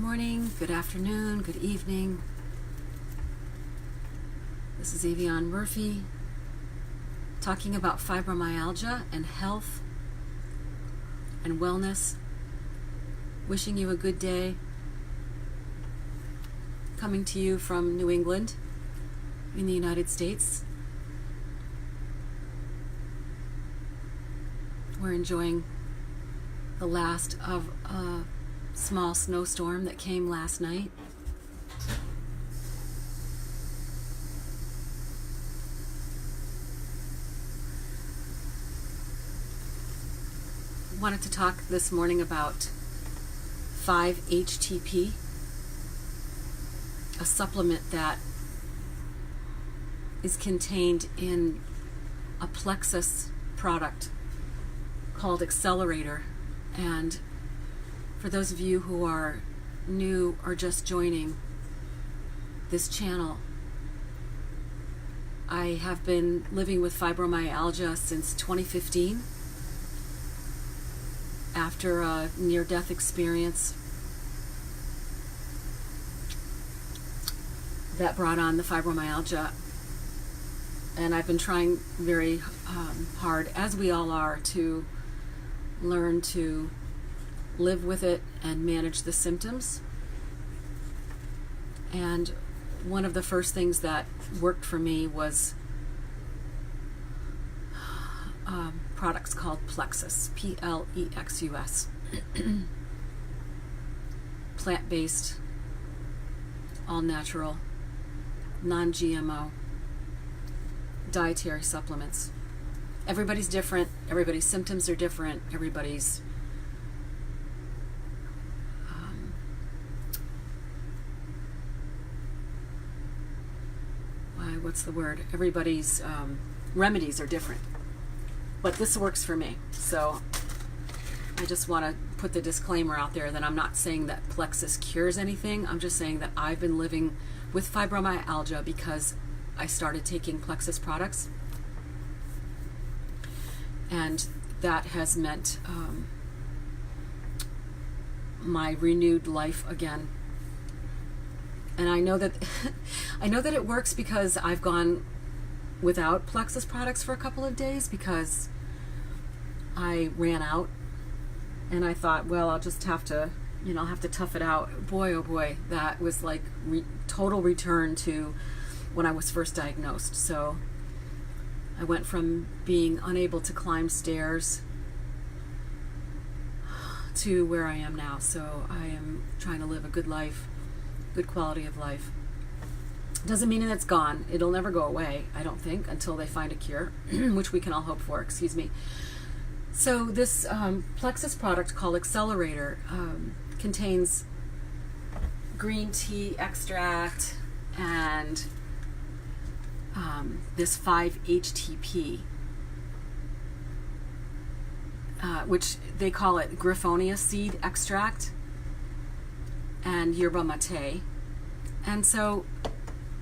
morning, good afternoon, good evening. This is Avion Murphy talking about fibromyalgia and health and wellness. Wishing you a good day. Coming to you from New England in the United States. We're enjoying the last of a small snowstorm that came last night. Wanted to talk this morning about 5-HTP, a supplement that is contained in a Plexus product called Accelerator. And for those of you who are new or just joining this channel, I have been living with fibromyalgia since 2015 after a near-death experience that brought on the fibromyalgia. And I've been trying very hard, as we all are, to learn to live with it and manage the symptoms. And one of the first things that worked for me was products called Plexus, Plexus. Plant-based, all-natural, non-GMO dietary supplements. Everybody's different, everybody's symptoms are different, everybody's everybody's remedies are different. But this works for me. So I just want to put the disclaimer out there that I'm not saying that Plexus cures anything. I'm just saying that I've been living with fibromyalgia because I started taking Plexus products. And that has meant my renewed life again. And I know that it works because I've gone without Plexus products for a couple of days because I ran out, and I thought, well, I'll just have to tough it out. Boy, oh boy, that was like total return to when I was first diagnosed. So I went from being unable to climb stairs to where I am now. So I am trying to live a good life, good quality of life. Doesn't mean that it's gone. It'll never go away, I don't think, until they find a cure, which we can all hope for, excuse me. So this Plexus product called Accelerator contains green tea extract and this 5-HTP, which they call it Griffonia seed extract and yerba mate. And so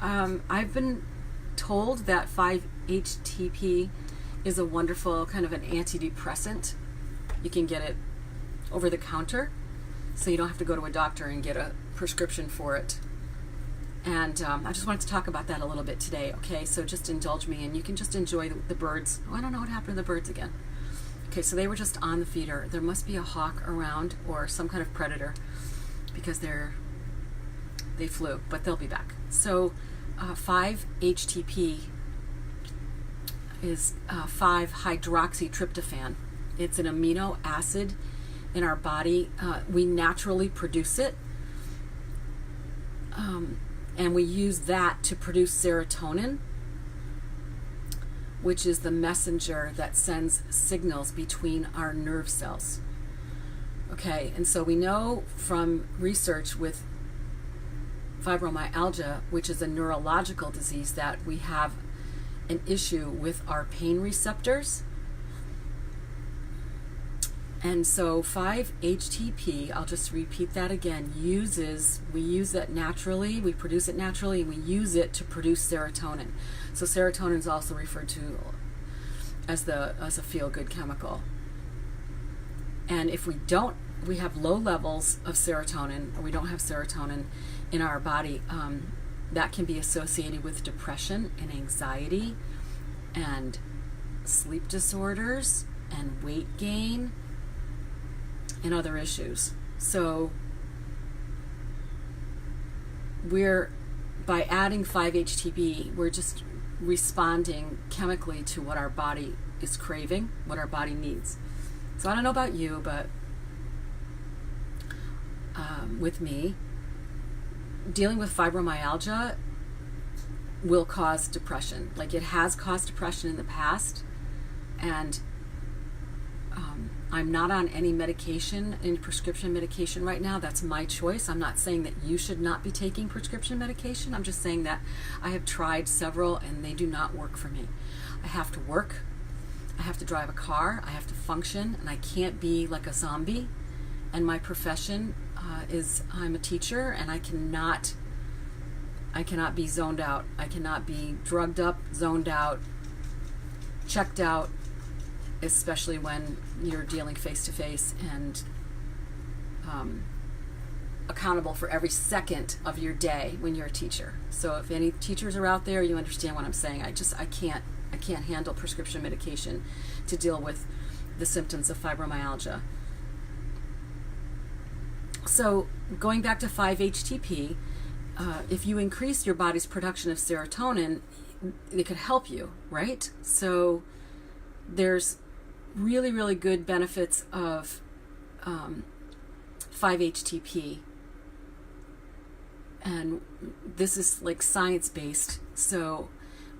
I've been told that 5-HTP is a wonderful kind of an antidepressant. You can get it over the counter, so you don't have to go to a doctor and get a prescription for it. And I just wanted to talk about that a little bit today, okay? So just indulge me, and you can just enjoy the birds. Oh, I don't know what happened to the birds again. Okay, so they were just on the feeder. There must be a hawk around or some kind of predator because they flew, but they'll be back. So 5-HTP is 5-hydroxytryptophan. It's an amino acid in our body. We naturally produce it, and we use that to produce serotonin, which is the messenger that sends signals between our nerve cells. Okay, and so we know from research with fibromyalgia, which is a neurological disease, that we have an issue with our pain receptors. And so 5-HTP, I'll just repeat that again, we use it naturally, we produce it naturally, and we use it to produce serotonin. So serotonin is also referred to as a feel-good chemical. And if we don't we have low levels of serotonin, or we don't have serotonin in our body, that can be associated with depression and anxiety and sleep disorders and weight gain and other issues. So by adding 5-HTP, we're just responding chemically to what our body is craving, what our body needs. So I don't know about you, but with me, dealing with fibromyalgia will cause depression. Like, it has caused depression in the past, and I'm not on any medication, any prescription medication right now. That's my choice. I'm not saying that you should not be taking prescription medication. I'm just saying that I have tried several and they do not work for me. I have to work. I have to drive a car. I have to function, and I can't be like a zombie. And my profession is I'm a teacher, and I cannot be zoned out. I cannot be drugged up, zoned out, checked out, especially when you're dealing face to face and accountable for every second of your day when you're a teacher. So if any teachers are out there, you understand what I'm saying. I can't handle prescription medication to deal with the symptoms of fibromyalgia. So going back to 5-HTP, if you increase your body's production of serotonin, it could help you, right? So there's really, really good benefits of 5-HTP. And this is like science-based. So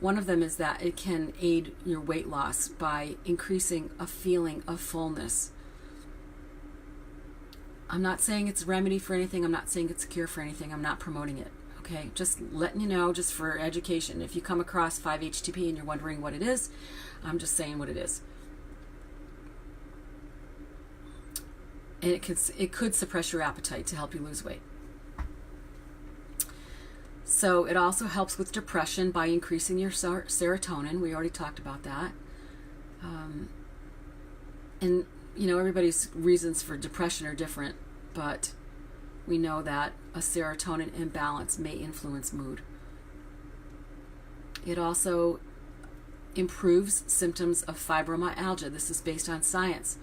one of them is that it can aid your weight loss by increasing a feeling of fullness. I'm not saying it's a remedy for anything. I'm not saying it's a cure for anything. I'm not promoting it. Okay, just letting you know, just for education. If you come across 5-HTP and you're wondering what it is, I'm just saying what it is. And it could suppress your appetite to help you lose weight. So it also helps with depression by increasing your serotonin. We already talked about that. And you know, everybody's reasons for depression are different, but we know that a serotonin imbalance may influence mood. It also improves symptoms of fibromyalgia. This is based on science.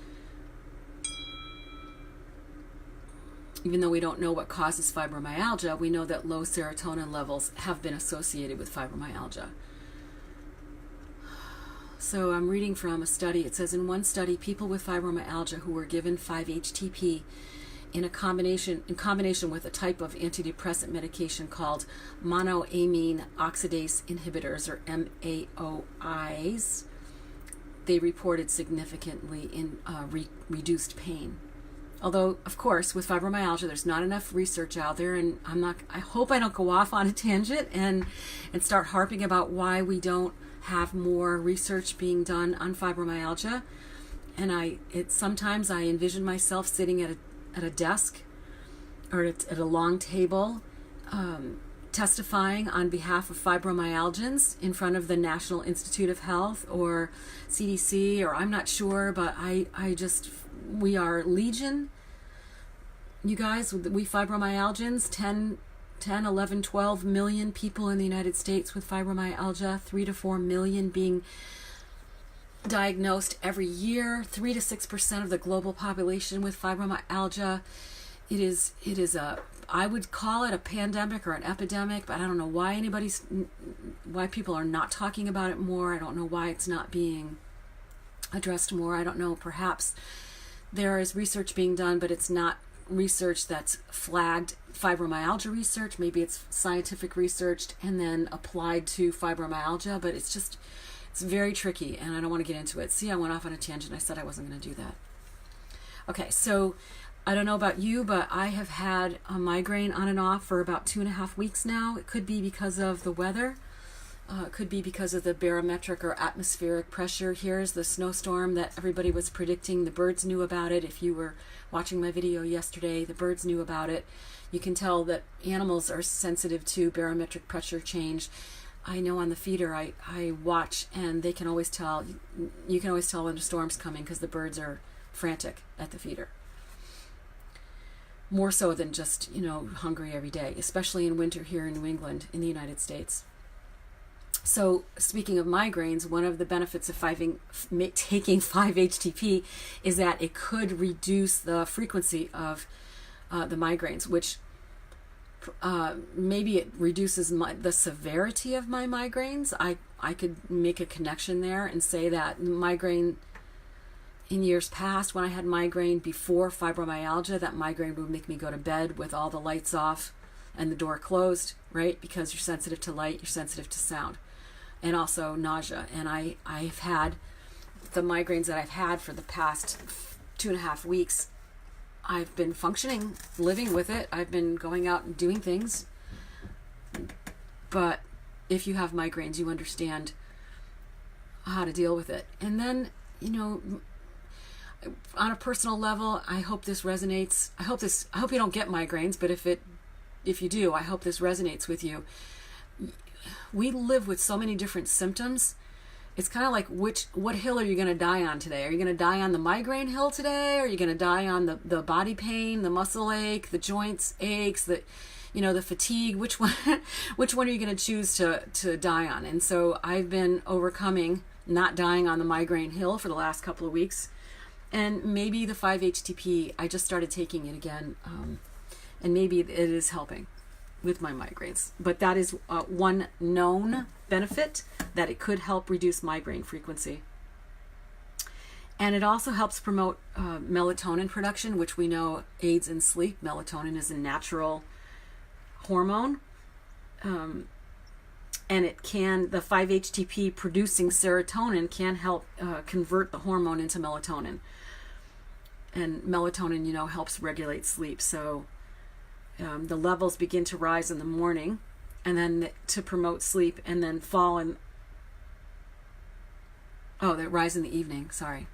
Even though we don't know what causes fibromyalgia, we know that low serotonin levels have been associated with fibromyalgia. So I'm reading from a study. It says, in one study, people with fibromyalgia who were given 5-HTP in combination with a type of antidepressant medication called monoamine oxidase inhibitors, or MAOIs, they reported significantly in reduced pain. Although, of course, with fibromyalgia, there's not enough research out there, and I hope I don't go off on a tangent and start harping about why we don't have more research being done on fibromyalgia. And sometimes I envision myself sitting at a desk or at a long table, testifying on behalf of fibromyalgians in front of the National Institute of Health or CDC, or I'm not sure, but we are legion. You guys, we fibromyalgians, 10, 11, 12 million people in the United States with fibromyalgia, 3 to 4 million being diagnosed every year, 3 to 6% of the global population with fibromyalgia. It is I would call it a pandemic or an epidemic, but I don't know why people are not talking about it more. I don't know why it's not being addressed more. I don't know, perhaps there is research being done, but it's not research that's flagged fibromyalgia research. Maybe it's scientific research and then applied to fibromyalgia, but it's very tricky, and I don't want to get into it. See, I went off on a tangent. I said I wasn't going to do that. Okay, so I don't know about you, but I have had a migraine on and off for about 2.5 weeks now. It could be because of the weather. It could be because of the barometric or atmospheric pressure. Here's the snowstorm that everybody was predicting. The birds knew about it. If you were watching my video yesterday, the birds knew about it. You can tell that animals are sensitive to barometric pressure change. I know on the feeder I watch, and they can always tell. You can always tell when a storm's coming because the birds are frantic at the feeder. more so than just, hungry every day, especially in winter here in New England in the United States. So speaking of migraines, one of the benefits of taking 5-HTP is that it could reduce the frequency of the migraines, which maybe it reduces the severity of my migraines. I could make a connection there and say that migraine in years past, when I had migraine before fibromyalgia, that migraine would make me go to bed with all the lights off and the door closed, right? Because you're sensitive to light, you're sensitive to sound, and also nausea. And I've had the migraines that I've had for the past 2.5 weeks. I've been functioning, living with it. I've been going out and doing things. But if you have migraines, you understand how to deal with it. And then, on a personal level, I hope this resonates. I hope you don't get migraines, but if you do, I hope this resonates with you. We live with so many different symptoms. It's kind of like what hill are you going to die on today? Are you going to die on the migraine hill today? Or are you going to die on the body pain, the muscle ache, the joints aches, the fatigue? Which one are you going to choose to die on? And so I've been overcoming not dying on the migraine hill for the last couple of weeks. And maybe the 5-HTP, I just started taking it again, and maybe it is helping with my migraines. But that is one known benefit, that it could help reduce migraine frequency. And it also helps promote melatonin production, which we know aids in sleep. Melatonin is a natural hormone. And the 5-HTP producing serotonin can help convert the hormone into melatonin. And melatonin, helps regulate sleep. So the levels begin to rise in the morning, and then to promote sleep, and then fall in. Oh, they rise in the evening. Sorry,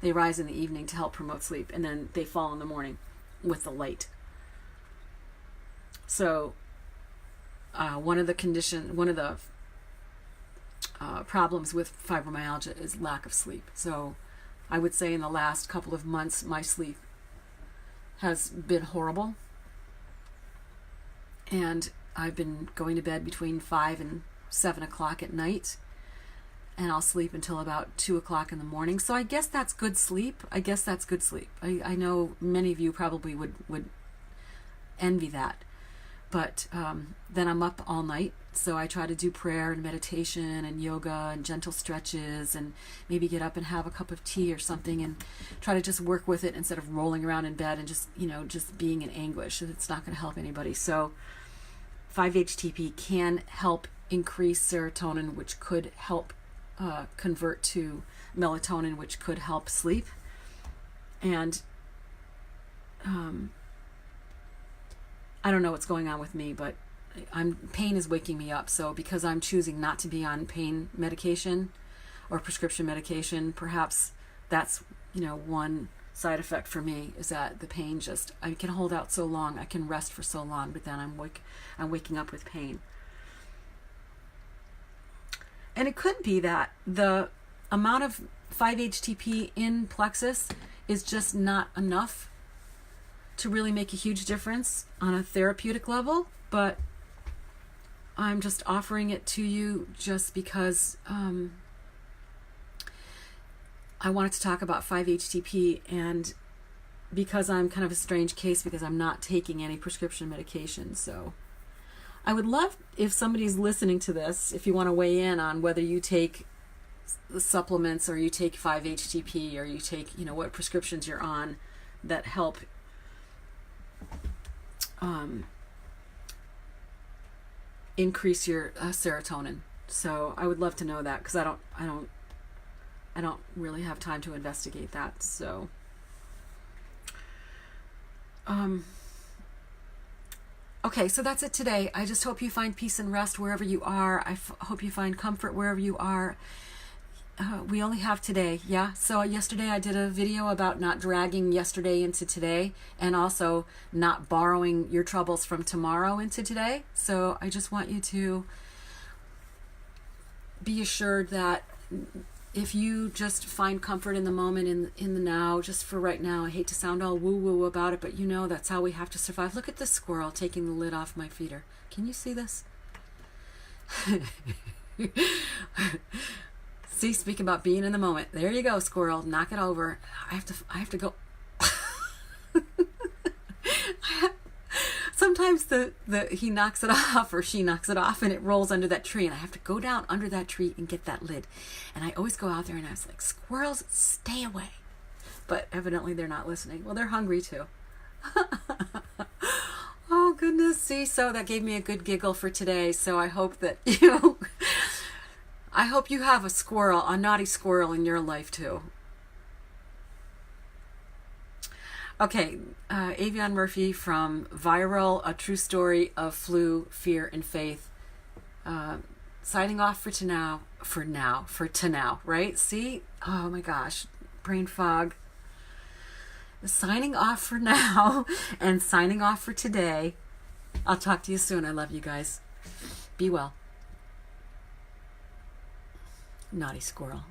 they rise in the evening to help promote sleep, and then they fall in the morning with the light. So one of the problems with fibromyalgia is lack of sleep. So I would say in the last couple of months, my sleep has been horrible. And I've been going to bed between 5 and 7 o'clock at night. And I'll sleep until about 2 o'clock in the morning. So I guess that's good sleep. I know many of you probably would envy that. But then I'm up all night. So I try to do prayer and meditation and yoga and gentle stretches, and maybe get up and have a cup of tea or something, and try to just work with it instead of rolling around in bed and just being in anguish. It's not going to help anybody. So 5-HTP can help increase serotonin, which could help convert to melatonin, which could help sleep. And I don't know what's going on with me, but pain is waking me up. So because I'm choosing not to be on pain medication or prescription medication, perhaps that's one side effect for me, is that the pain I can hold out so long, I can rest for so long, but then I'm waking up with pain. And it could be that the amount of 5-HTP in Plexus is just not enough to really make a huge difference on a therapeutic level, but I'm just offering it to you just because I wanted to talk about 5-HTP, and because I'm kind of a strange case because I'm not taking any prescription medication. So I would love if somebody's listening to this, if you want to weigh in on whether you take the supplements or you take 5-HTP or you take, what prescriptions you're on that help increase your serotonin. So I would love to know that, because I don't really have time to investigate that. So okay, so that's it today. I just hope you find peace and rest wherever you are. I hope you find comfort wherever you are. We only have today, yeah? So yesterday I did a video about not dragging yesterday into today, and also not borrowing your troubles from tomorrow into today. So I just want you to be assured that if you just find comfort in the moment, in the now, just for right now, I hate to sound all woo-woo about it, but you know that's how we have to survive. Look at this squirrel taking the lid off my feeder. Can you see this? See, speaking about being in the moment. There you go, squirrel. Knock it over. I have to go. Sometimes he knocks it off, or she knocks it off, and it rolls under that tree, and I have to go down under that tree and get that lid. And I always go out there and I was like, squirrels, stay away. But evidently they're not listening. Well, they're hungry too. Oh goodness. See, so that gave me a good giggle for today. So I hope that I hope you have a naughty squirrel in your life too. Okay, Avion Murphy from Viral, A True Story of Flu, Fear, and Faith. Signing off for now, right? See? Oh my gosh, brain fog. Signing off for now and signing off for today. I'll talk to you soon. I love you guys. Be well. Naughty squirrel.